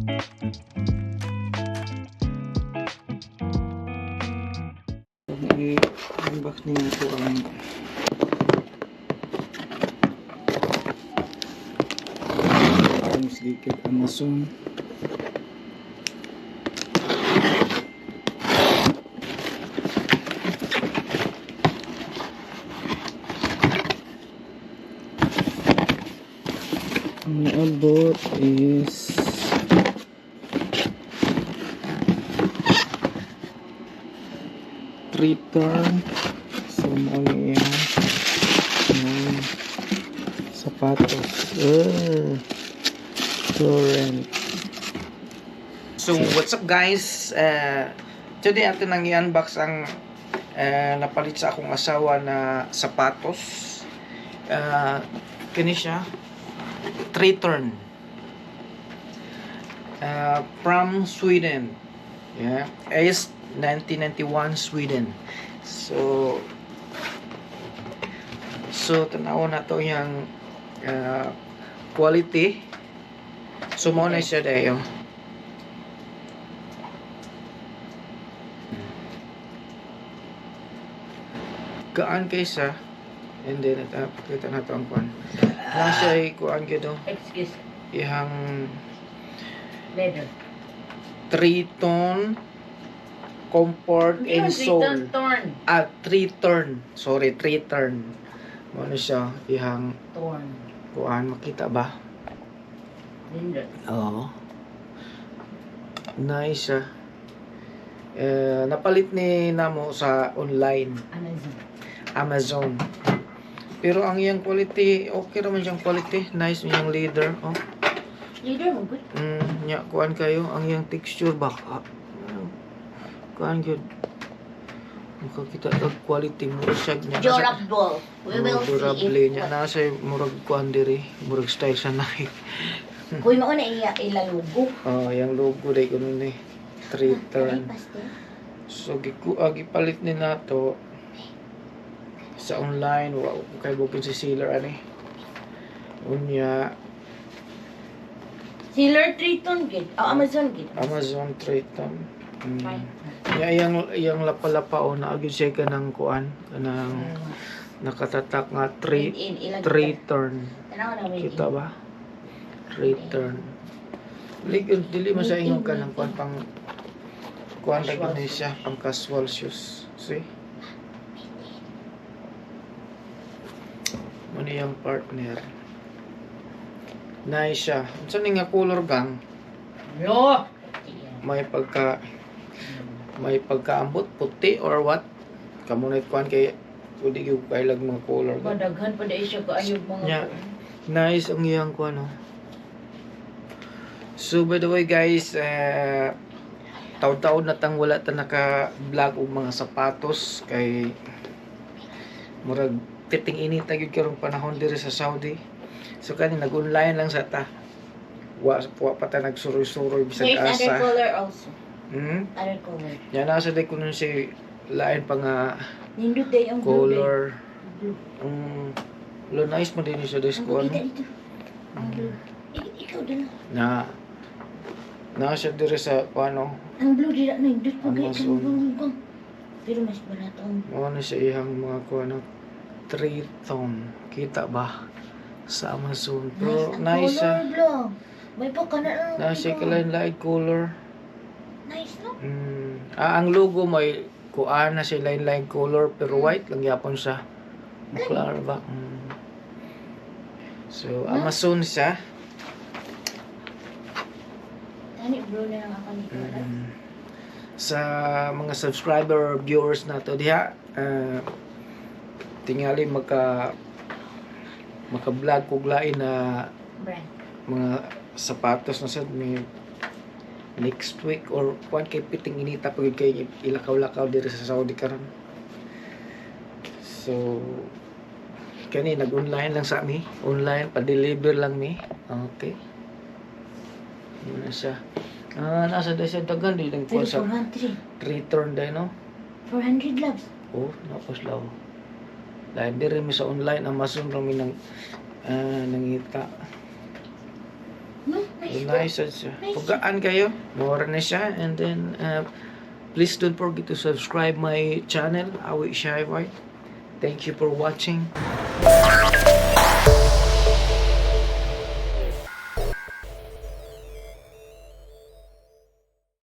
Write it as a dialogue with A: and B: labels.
A: I-unbox niya ito ang sedikit Amazon. Ang naabot is return. So mali yan ng sapatos. Current. So what's up guys, today atin nang i-unbox ang napalit sa akong asawa na sapatos. Kini siya return from Sweden, yeah, is 1991 Sweden. So tanaw na to yung quality. So mo na siya dayo. Kaan kaysa and then kita na to ang kuan. Nasa kuan gyud do.
B: Excuse.
A: Ihang
B: Leather.
A: 3-tone comfort and sole. 3-turn. Sorry, 3-turn. Ano siya? Ihang
B: Torn.
A: kuan, makita ba?
B: Linder.
A: Oo. Nice siya. Napalit ni namo sa online Amazon. Pero ang iyang quality, okay naman siyang quality. Nice yung leather. Oh.
B: Leather mo good?
A: Nya kuan kayo ang iyang texture ba? Kuan gyud. Makakita og quality mo siya nya.
B: Durable. We will
A: durable
B: see
A: nya na sa murag kuan diri, murag style sa Nike.
B: Kuy mo na ila logo.
A: Oh, yang logo day kuno ni 3-turn. So gipalit ni nato sa online. Wow, kay bukid si seller ani. Unya
B: Sealer Triton gid. Amazon gid.
A: Amazon 3-turn. Yang lapa-lapa o naagid siya ka ng kuan kanang nakatatak nga 3-turn. Kita ba? 3-turn. Dili man sa ingon ka ng kuan pang kuan lagi na siya pang casual shoes. See? Muna yung partner. Nice siya. Saan nga color gang?
B: Yo.
A: May pagkaambot puti or what? Kamunit kuan kay udi gyud kailag mga color.
B: Madaghan pa dai siya kaayog mga.
A: Yeah. Nice ang iyang kuan no. So by the way guys, taud-taud na tang wala ta naka-vlog og mga sapatos kay murag fitting init gyud karong panahon diri sa Saudi. So kani nag-online lang sa ta. Wa pa ta nagsuroy-suroy bisag asa.
B: There's other color also.
A: Other
B: color.
A: Yan nasa day kuno si lain pa nga
B: Nindot day ang
A: color.
B: Blue.
A: Lo nice mo din siya des ko ano.
B: Ang blue. Ikaw din.
A: Na siya dire sa ano.
B: Ang blue dira nindot pa kay
A: Amazon.
B: kang. Pero mas barato ang.
A: Ano siya ihang mga kuano 3-tone. Kita ba? Sa Amazon. Pero nice siya.
B: May pa ka na.
A: Nasa lain-lain color.
B: Nice no?
A: Ang logo may kuan na siya lain-lain color pero white lang yapon siya. Maklar ba? So Amazon siya.
B: Ani blue na lang ako ni
A: Sa mga subscriber viewers nato diha, tingali maka-vlog kog lain na
B: brand.
A: mga sapatos na sad may next week or kuan kay piting inita pagid kay ilakaw-lakaw diri sa Saudi karon. So kani nag-online lang sa mi, online pa-deliver lang mi. Okay. Ano siya? Nasa desa dagan di lang kuan sa return day no.
B: 400 loves.
A: Oh, napos law. Lain diri mi sa online Amazon ra mi nang nangita.
B: No,
A: Nice siya. Pugaan kayo. Mura na siya. And then, please don't forget to subscribe my channel, Awi Shy White. Thank you for watching.